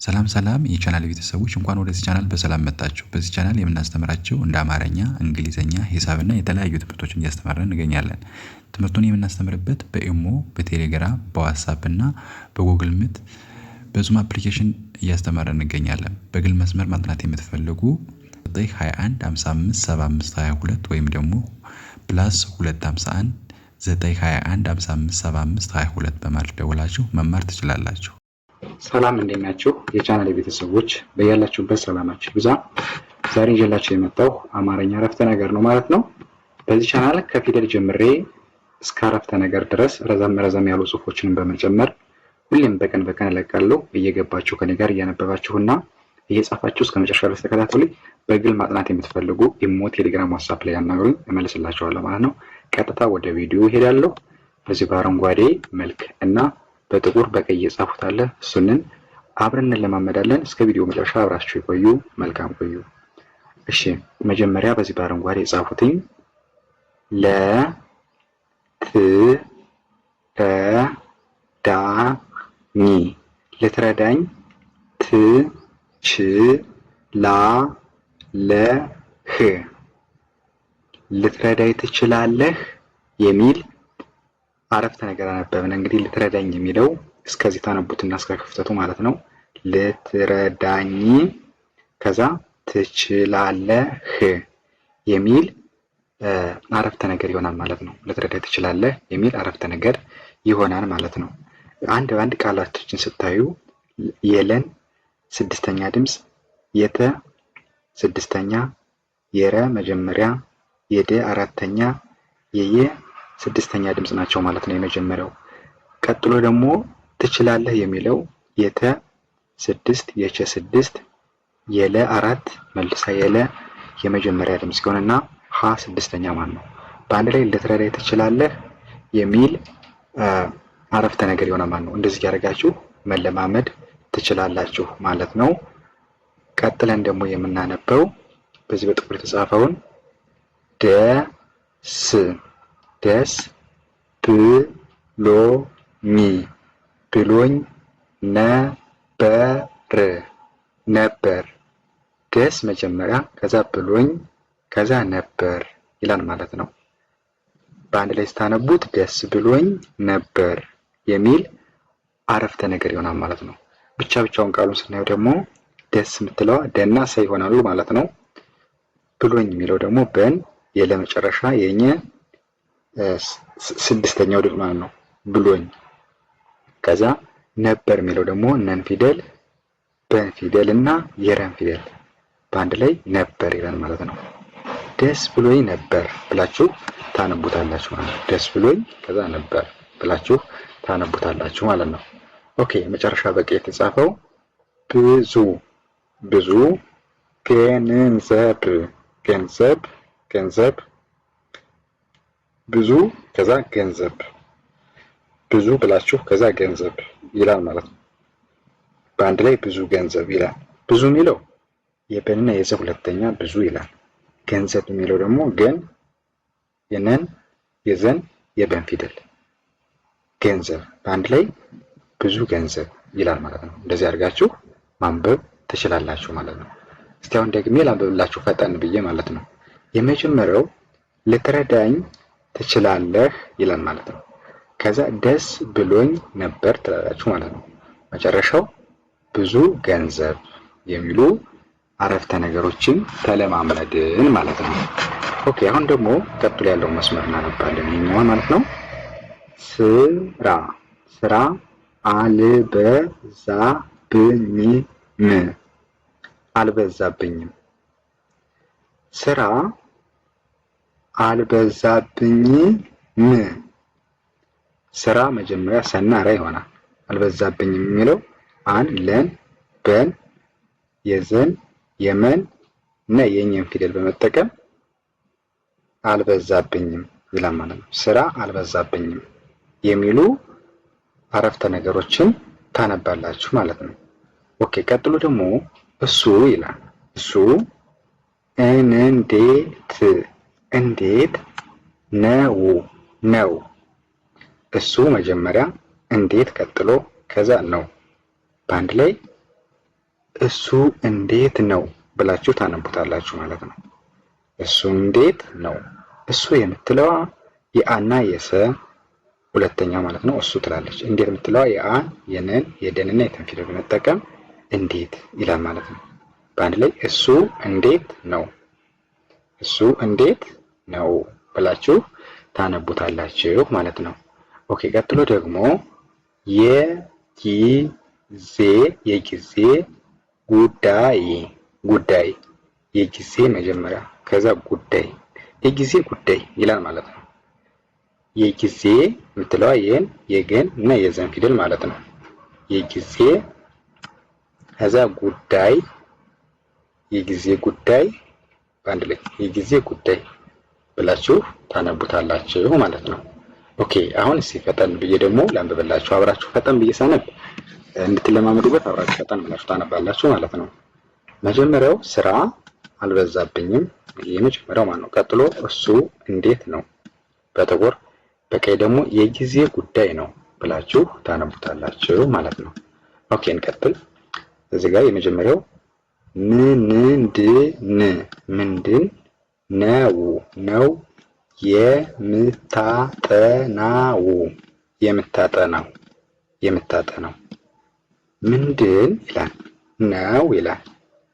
ሰላም ሰላም የቻናል ቤተሰቦች እንኳን ወደዚህ ቻናል በሰላም መጣችሁ። በዚህ ቻናል የምናስተምራቸው እንደ አማርኛ፣ እንግሊዘኛ፣ ሂሳብና የተለያዩ ትምህርቶችን እያስተማርን እንገኛለን። ትምህርቱን የምናስተምርበት በኢሞ፣ በቴሌግራም፣ በዋትስአፕ እና በጉግል ሚት በዙም አፕሊኬሽን እያስተማርን እንገኛለን። በግል መስመር ማጥናት የምትፈልጉ 921 55 75 22 ወይም ደግሞ +251 921 55 75 22 በማለት ደውላችሁ መማር ትችላላችሁ። ሰላም እንዴት ናችሁ? የቻናል ቤተሰቦች በያላችሁበት ሰላማችሁ ይብዛ። ዛሬ ይዤላችሁ የመጣው አማርኛ አረፍተ ነገር ነው ማለት ነው። በዚህ ቻናል ከፊደል ጀምሬ እስከ አረፍተ ነገር ድረስ ረዘም ያሉ ጽሁፎችን በመጨመር ሁሌም በቀን እለቃለሁ። እየገባችሁ ከኔ ጋር እያነበባችሁና እየጻፋችሁ እስከ መጨረሻ ድረስ ተከታተሉኝ። በግል ማጥናት የምትፈልጉ ኢሞ፣ ቴሌግራም፣ ዋትስአፕ ላይ ያናግሩኝ፣ እመልስላችኋለሁ ማለት ነው። ቀጥታ ወደ ቪዲዮ እሄዳለሁ። በዚህ በአረንጓዴ መልክ እና በጥቁር በቀይ የጻፉት አለ። እሱንን አብረን እንለማመዳለን። እስከ ቪዲዮ መጨረሻ አብራችሁ ይቆዩ። መልካም ቆዩ። እሺ መጀመሪያ በዚህ በአረንጓዴ የጻፉትኝ ለ ት ረ ዳ ኝ ልትረዳኝ ት ች ላ ለ ህ ልትረዳኝ ትችላለህ የሚል አረፍተ ነገር አነበብን። እንግዲህ ልትረዳኝ የሚለው እስከዚህ ታነቡትና እስከ ክፍተቱ ማለት ነው። ልትረዳኝ ከዛ ትችላለህ የሚል አረፍተ ነገር ይሆናል ማለት ነው። ልትረዳኝ ትችላለህ የሚል አረፍተ ነገር ይሆናል ማለት ነው። አንድ በአንድ ቃላቶችን ስታዩ የለን ስድስተኛ ድምፅ፣ የተ ስድስተኛ፣ የረ መጀመሪያ፣ የደ አራተኛ፣ የየ ስድስተኛ ድምፅ ናቸው ማለት ነው የመጀመሪያው። ቀጥሎ ደግሞ ትችላለህ የሚለው የተ ስድስት፣ የቸ ስድስት፣ የለ አራት መልሳ የለ የመጀመሪያ ድምፅ ሲሆንና ሀ ስድስተኛ ማለት ነው። በአንድ ላይ ልትረዳኝ ትችላለህ የሚል አረፍተ ነገር ይሆናል ማለት ነው። እንደዚህ ያደርጋችሁ መለማመድ ትችላላችሁ ማለት ነው። ቀጥለን ደግሞ የምናነበው በዚህ በጥቁር የተጻፈውን ደስ ብሎኝ ነበር። ደስ መጀመሪያ ከዛ ብሎኝ ከዛ ነበር ይላል ማለት ነው። በአንድ ላይ ስታነቡት ደስ ብሎኝ ነበር የሚል አረፍተ ነገር ይሆናል ማለት ነው። ብቻውን ቃሉን ስናየው ደግሞ ደስ የምትለዋ ደና ሰ ይሆናሉ ማለት ነው። ብሎኝ የሚለው ደግሞ በን የለመጨረሻ የኘ ስድስተኛው ድምፅ ማለት ነው ብሎኝ። ከዛ ነበር የሚለው ደግሞ ነን ፊደል በን ፊደል እና የረን ፊደል በአንድ ላይ ነበር ይላል ማለት ነው። ደስ ብሎኝ ነበር ብላችሁ ታነቡታላችሁ ማለት ነው። ደስ ብሎኝ ከዛ ነበር ብላችሁ ታነቡታላችሁ ማለት ነው። ኦኬ መጨረሻ በቀይ የተጻፈው ብዙ ገንዘብ ብዙ ከዛ ገንዘብ ብዙ ብላችሁ ከዛ ገንዘብ ይላል ማለት ነው። በአንድ ላይ ብዙ ገንዘብ ይላል። ብዙ የሚለው የበንና የዘ ሁለተኛ ብዙ ይላል። ገንዘብ የሚለው ደግሞ ገን የነን የዘን የበን ፊደል ገንዘብ በአንድ ላይ ብዙ ገንዘብ ይላል ማለት ነው። እንደዚህ አድርጋችሁ ማንበብ ትችላላችሁ ማለት ነው። እስቲ አሁን ደግሜ ላንብብላችሁ ፈጠን ብዬ ማለት ነው። የመጀመሪያው ልትረዳኝ ትችላለህ ይላል ማለት ነው። ከዛ ደስ ብሎኝ ነበር ትላላችሁ ማለት ነው። መጨረሻው ብዙ ገንዘብ የሚሉ አረፍተ ነገሮችን ተለማመድን ማለት ነው። ኦኬ አሁን ደግሞ ቀጥሎ ያለው መስመር እናነባለን ይሄኛው ማለት ነው። ስራ አልበዛብኝም። ስራ አልበዛብኝም። ስራ መጀመሪያ ሰና ራ ይሆናል። አልበዛብኝም የሚለው አን ለን በን የዘን የመን እና የኘን ፊደል በመጠቀም አልበዛብኝም ይላል ማለት ነው። ስራ አልበዛብኝም የሚሉ አረፍተ ነገሮችን ታነባላችሁ ማለት ነው። ኦኬ ቀጥሎ ደግሞ እሱ ይላል። እሱ እንዴት ነው። እሱ መጀመሪያ እንዴት ቀጥሎ ከዛ ነው በአንድ ላይ እሱ እንዴት ነው ብላችሁ ታነቡታላችሁ ማለት ነው። እሱ እንዴት ነው። እሱ የምትለዋ የአና የሰ ሁለተኛ ማለት ነው። እሱ ትላለች። እንዴት የምትለዋ የአ የነን የደንና የተን ፊደል በመጠቀም እንዴት ይላል ማለት ነው። በአንድ ላይ እሱ እንዴት ነው፣ እሱ እንዴት ነው ብላችሁ ታነቡታላችሁ ማለት ነው። ኦኬ ቀጥሎ ደግሞ የጊዜ ጉዳይ ጉዳይ የጊዜ መጀመሪያ ከዛ ጉዳይ የጊዜ ጉዳይ ይላል ማለት ነው። የጊዜ የምትለዋ የን የገን እና የዘን ፊደል ማለት ነው። የጊዜ ከዛ ጉዳይ የጊዜ ጉዳይ በአንድ ላይ የጊዜ ጉዳይ ብላችሁ ታነቡታላችሁ ማለት ነው። ኦኬ አሁን እስኪ ፈጠን ብዬ ደግሞ ላንብብላችሁ። አብራችሁ ፈጠን ብዬ ሳነብ እንድትለማመዱበት አብራችሁ ፈጠን ብላችሁ ታነባላችሁ ማለት ነው። መጀመሪያው ስራ አልበዛብኝም የመጀመሪያው ማለት ነው። ቀጥሎ እሱ እንዴት ነው በጥቁር በቀይ ደግሞ የጊዜ ጉዳይ ነው ብላችሁ ታነቡታላችሁ ማለት ነው። ኦኬ እንቀጥል። እዚህ ጋር የመጀመሪያው ምንድን ነው የምታጠናው ምንድን ይላል ነው ይላል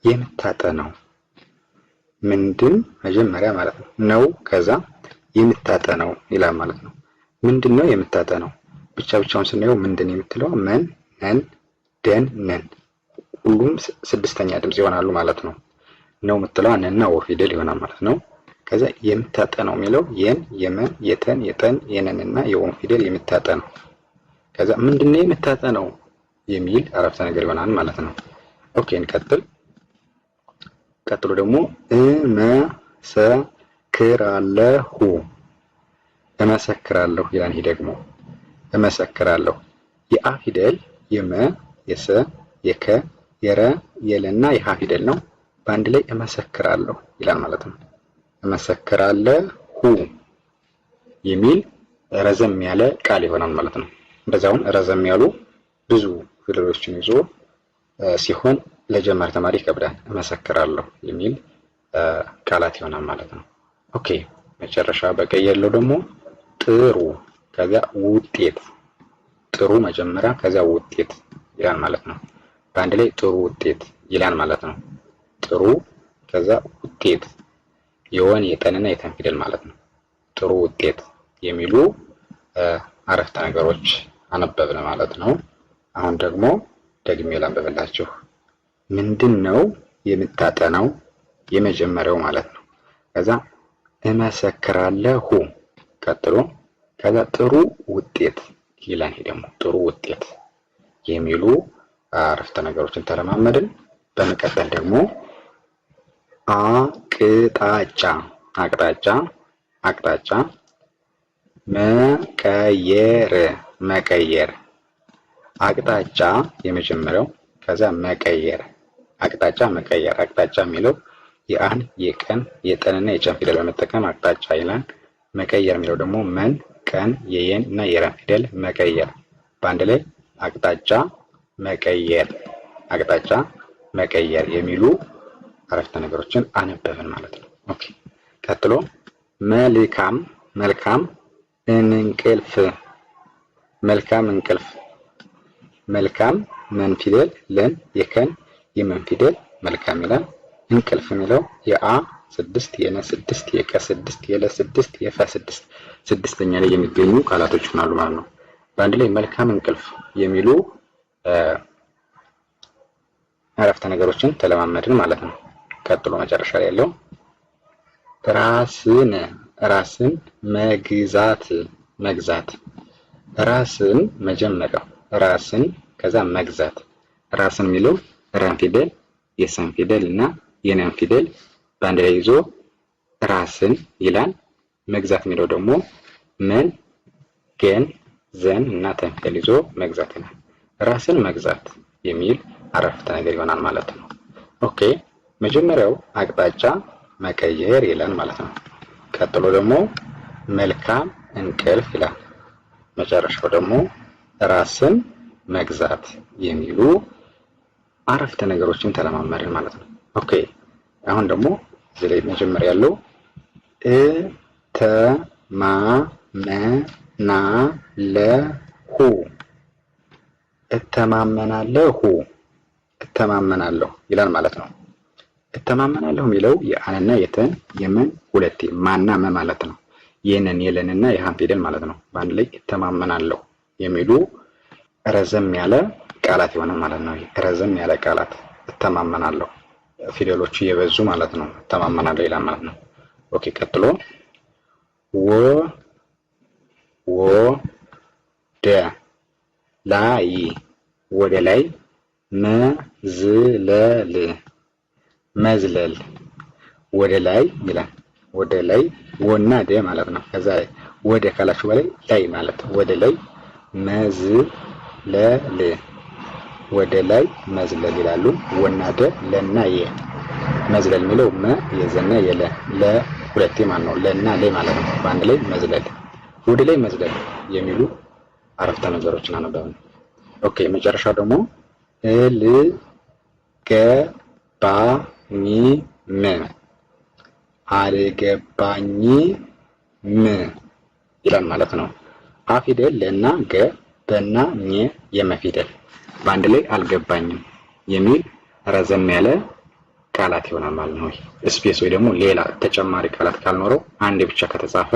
የምታጠናው ምንድን መጀመሪያ ማለት ነው ከዛ የምታጠናው ይላል ማለት ነው። ምንድን ነው የምታጠናው ብቻውን ስናየው ምንድን የምትለው መን ነን ደን ነን ሁሉም ስድስተኛ ድምጽ ይሆናሉ ማለት ነው። ነው የምትለው ነና ወ ፊደል ይሆናል ማለት ነው። ከዛ የምታጠናው የሚለው የን የመን የተን የጠን የነንና የወን ፊደል የምታጠናው ከዛ ምንድነው የምታጠናው የሚል አረፍተ ነገር ይሆናል ማለት ነው። ኦኬ እንቀጥል። ቀጥሎ ደግሞ እመሰክራለሁ ይላል። ይሄ ደግሞ እመሰክራለሁ የአ ፊደል የመ የሰ የከ የረ የለና የሃ ፊደል ነው። በአንድ ላይ እመሰክራለሁ ይላል ማለት ነው። እመሰክራለሁ የሚል ረዘም ያለ ቃል ይሆናል ማለት ነው። እንደዛውን ረዘም ያሉ ብዙ ፊደሎችን ይዞ ሲሆን ለጀማሪ ተማሪ ይከብዳል። እመሰክራለሁ የሚል ቃላት ይሆናል ማለት ነው። ኦኬ መጨረሻ በቀይ ያለው ደግሞ ጥሩ ከዛ ውጤት ጥሩ መጀመሪያ ከዛ ውጤት ይላል ማለት ነው። በአንድ ላይ ጥሩ ውጤት ይላል ማለት ነው። ጥሩ ከዛ ውጤት የወን የጠንና የተን ፊደል ማለት ነው። ጥሩ ውጤት የሚሉ አረፍተ ነገሮች አነበብን ማለት ነው። አሁን ደግሞ ደግሜ ላንብብላችሁ። ምንድነው የምታጠናው የመጀመሪያው ማለት ነው። ከዛ እመሰክራለሁ ቀጥሎ ከዛ ጥሩ ውጤት ይላል። ይሄ ደግሞ ጥሩ ውጤት የሚሉ አረፍተ ነገሮችን ተለማመድን። በመቀጠል ደግሞ አቅጣጫ መቀየር አቅጣጫ የመጀመሪያው ከዛ መቀየር አቅጣጫ የሚለው የአን የቀን የጠንና የጨን ፊደል በመጠቀም አቅጣጫ ይላል። መቀየር የሚለው ደግሞ መን ቀን የየን እና የረን ፊደል መቀየር በአንድ ላይ አቅጣጫ መቀየር የሚሉ አረፍተ ነገሮችን አነበብን ማለት ነው። ኦኬ ቀጥሎ መልካም እንቅልፍ መልካም መን ፊደል ለን የከን የመን ፊደል መልካም ይላል። እንቅልፍ የሚለው የአ 6 የነ 6 የቀ 6 የለ 6 የፈ 6 ስድስተኛ ላይ የሚገኙ ቃላቶች ይሆናሉ ማለት ነው። በአንድ ላይ መልካም እንቅልፍ የሚሉ አረፍተ ነገሮችን ተለማመድን ማለት ነው። ቀጥሎ መጨረሻ ላይ ያለው ራስን መግዛት ራስን መጀመሪያው ራስን ከዛ መግዛት ራስን የሚለው ራን ፊደል የሰን ፊደል እና የነን ፊደል በአንድ ላይ ይዞ ራስን ይላል። መግዛት የሚለው ደግሞ መን ገን ዘን እና ተን ፊደል ይዞ መግዛት ይላል። ራስን መግዛት የሚል አረፍተ ነገር ይሆናል ማለት ነው። ኦኬ መጀመሪያው አቅጣጫ መቀየር ይላል ማለት ነው። ቀጥሎ ደግሞ መልካም እንቅልፍ ይላል። መጨረሻው ደግሞ ራስን መግዛት የሚሉ አረፍተ ነገሮችን ተለማመድን ማለት ነው። ኦኬ አሁን ደግሞ እዚህ ላይ መጀመሪያ ያለው እተማመናለሁ ይላል ማለት ነው። እተማመናለሁ የሚለው የአንና የተን የመን ሁለቴ ማና መ ማለት ነው። የነን የለንና የሃን ፊደል ማለት ነው። በአንድ ላይ እተማመናለሁ የሚሉ ረዘም ያለ ቃላት ይሆናል ማለት ነው። ረዘም ያለ ቃላት እተማመናለሁ ፊደሎቹ የበዙ ማለት ነው። እተማመናለሁ ይላል ማለት ነው። ኦኬ ቀጥሎ ወደ ላይ ወደ ላይ መዝለል ወደ ላይ ይላል። ወደ ላይ ወና ደ ማለት ነው። ከዛ ወደ ካላችሁ በላይ ላይ ማለት ወደ ላይ መዝለል ወደ ላይ መዝለል ይላሉ። ወና ደ ለና የ መዝለል የሚለው መ የዘና የለ ለሁለቴ ማለት ነው። ለና ላይ ማለት ነው። በአንድ ላይ መዝለል ወደ ላይ መዝለል የሚሉ አረፍተ ነገሮችን አነበብን። ኦኬ መጨረሻው ደግሞ አልገባኝም ይላል ማለት ነው። አ ፊደል ለና ገ በና ኘ የመፊደል በአንድ ላይ አልገባኝም የሚል ረዘም ያለ ቃላት ይሆናል ማለት ነው። ስፔስ ወይ ደግሞ ሌላ ተጨማሪ ቃላት ካልኖረው አንዴ ብቻ ከተጻፈ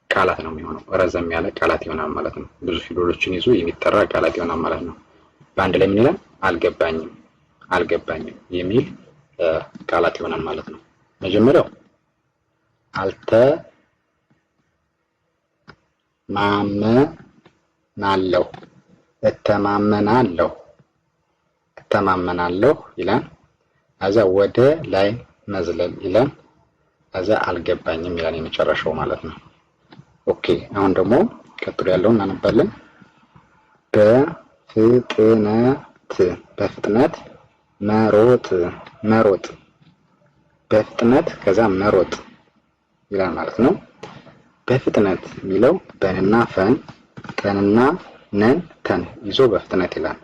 ቃላት ነው የሚሆነው። ረዘም ያለ ቃላት ይሆናል ማለት ነው። ብዙ ፊደሎችን ይዞ የሚጠራ ቃላት ይሆናል ማለት ነው። በአንድ ላይ ምን ይላል? አልገባኝም የሚል ቃላት ይሆናል ማለት ነው። መጀመሪያው እተማመናለሁ ይላል። ከዛ ወደ ላይ መዝለል ይላል። ከዛ አልገባኝም ይላል የመጨረሻው ማለት ነው። ኦኬ አሁን ደግሞ ቀጥሎ ያለውን እናነባለን። በፍጥነት መሮጥ በፍጥነት ከዛ መሮጥ ይላል ማለት ነው። በፍጥነት የሚለው በንና ፈን ጠንና ነን ተን ይዞ በፍጥነት ይላል።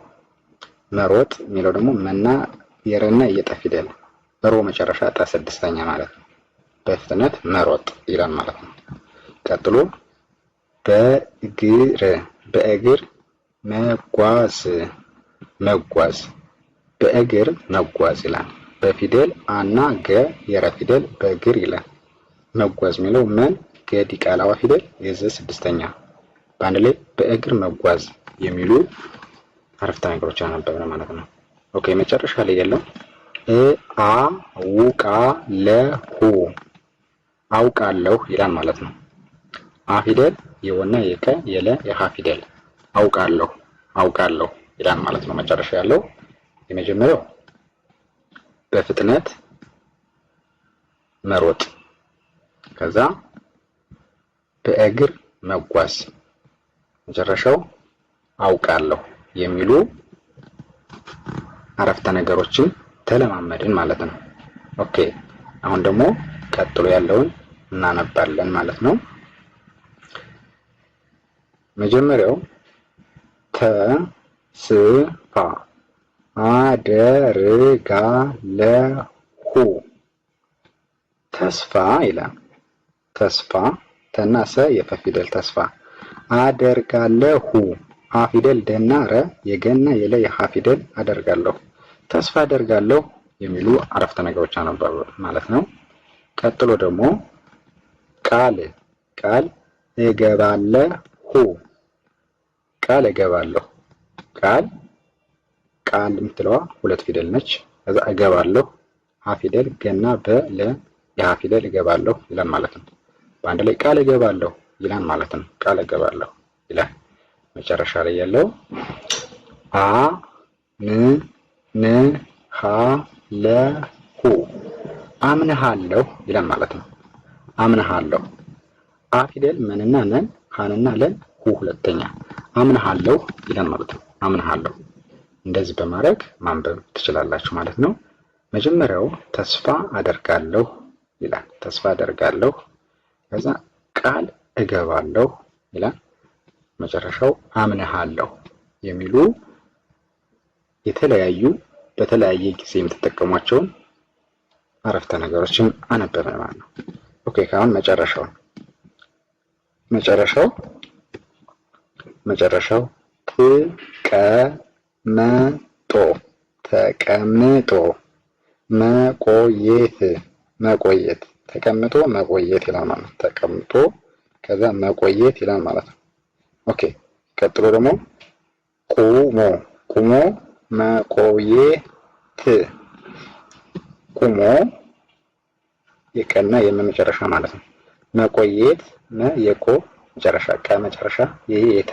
መሮጥ የሚለው ደግሞ መና የረና የጠ ፊደል ሮ መጨረሻ ጠ ስድስተኛ ማለት ነው። በፍጥነት መሮጥ ይላል ማለት ነው። ቀጥሎ በእግር መጓዝ በእግር መጓዝ ይላል። በፊደል አና ገ የረ ፊደል በእግር ይላል። መጓዝ የሚለው መን ገዲ ቃላዋ ፊደል የዘ ስድስተኛ በአንድ ላይ በእግር መጓዝ የሚሉ አረፍተ ነገሮች አነበብን ማለት ነው። ኦኬ መጨረሻ ላይ ያለው አውቃለሁ ይላል ማለት ነው። አ ፊደል የወና የከ የለ የሃ ፊደል አውቃለሁ ይላል ማለት ነው። መጨረሻ ያለው የመጀመሪያው በፍጥነት መሮጥ ከዛ በእግር መጓዝ መጨረሻው አውቃለሁ የሚሉ አረፍተ ነገሮችን ተለማመድን ማለት ነው። ኦኬ አሁን ደግሞ ቀጥሎ ያለውን እናነባለን ማለት ነው። መጀመሪያው ተስፋ አደርጋለሁ ተስፋ ይላል። ተስፋ ተናሰ የፈ ፊደል ተስፋ አደርጋለሁ አ ፊደል ደና ረ የገና የለ የሃ ፊደል አደርጋለሁ ተስፋ አደርጋለሁ የሚሉ አረፍተ ነገሮች አነበቡ ማለት ነው። ቀጥሎ ደግሞ ቃል እገባለሁ ቃል የምትለዋ ሁለት ፊደል ነች። ከዛ እገባለሁ ሀ ፊደል ገና በለ የሃ ፊደል እገባለሁ ይላል ማለት ነው። በአንድ ላይ ቃል እገባለሁ ይላል ማለት ነው። ቃል እገባለሁ ይላል። መጨረሻ ላይ ያለው አምንሃለሁ ይላል ማለት ነው። አምንሃለሁ አ ፊደል መንና ነን ሃንና ለን ሁ ሁለተኛ አምንሃለሁ ይላል ማለት ነው። አምንሃለሁ እንደዚህ በማድረግ ማንበብ ትችላላችሁ ማለት ነው። መጀመሪያው ተስፋ አደርጋለሁ ይላል። ተስፋ አደርጋለሁ ከዛ ቃል እገባለሁ ይላል። መጨረሻው አምንሃለሁ የሚሉ የተለያዩ በተለያየ ጊዜ የምትጠቀሟቸውን አረፍተ ነገሮችን አነበብን ማለት ነው። ኦኬ ካሁን መጨረሻው ተቀምጦ መቆየት ተቀምጦ መቆየት ይላል ማለት ነው። ተቀምጦ ከዛ መቆየት ይላል ማለት ነው። ኦኬ ቀጥሎ ደግሞ ቁሞ መቆየት ቁሞ የቀና የመጨረሻ ማለት ነው። መቆየት የቆ መጨረሻ ከመጨረሻ የተ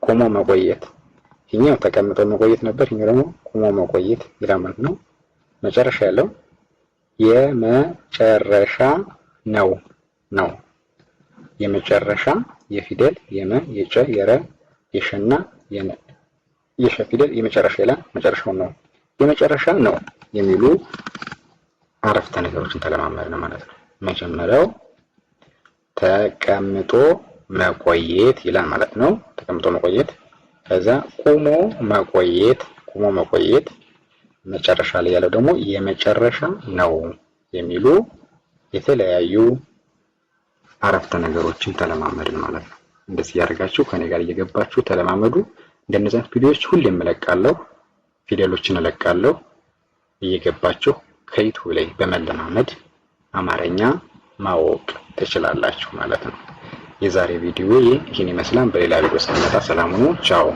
ቁሞ መቆየት። ይሄኛው ተቀምጦ መቆየት ነበር። ይሄኛው ደግሞ ቁሞ መቆየት ይላል ማለት ነው። መጨረሻ ያለው የመጨረሻ ነው። የመጨረሻ የፊደል የመ የጨ የረ የሸና የሸ ፊደል የመጨረሻ ይላል። መጨረሻው ነው የመጨረሻ ነው የሚሉ አረፍተ ነገሮችን ተለማመድን ማለት ነው። መጀመሪያው ተቀምጦ መቆየት ይላል ማለት ነው። ተቀምጦ መቆየት። ከዛ ቁሞ መቆየት መጨረሻ ላይ ያለው ደግሞ የመጨረሻ ነው የሚሉ የተለያዩ አረፍተ ነገሮችን ተለማመድን ማለት ነው። እንደዚህ ያደርጋችሁ ከኔ ጋር እየገባችሁ ተለማመዱ። እንደነዚህ አይነት ቪዲዮዎች ሁሌም እለቃለሁ፣ ፊደሎችን እለቃለሁ። እየገባችሁ ከዩቲዩብ ላይ በመለማመድ አማርኛ ማወቅ ትችላላችሁ ማለት ነው። የዛሬ ቪዲዮ ይህን ይመስላል። በሌላ ቪዲዮ እስከምንመጣ ሰላም ሁኑ። ቻው።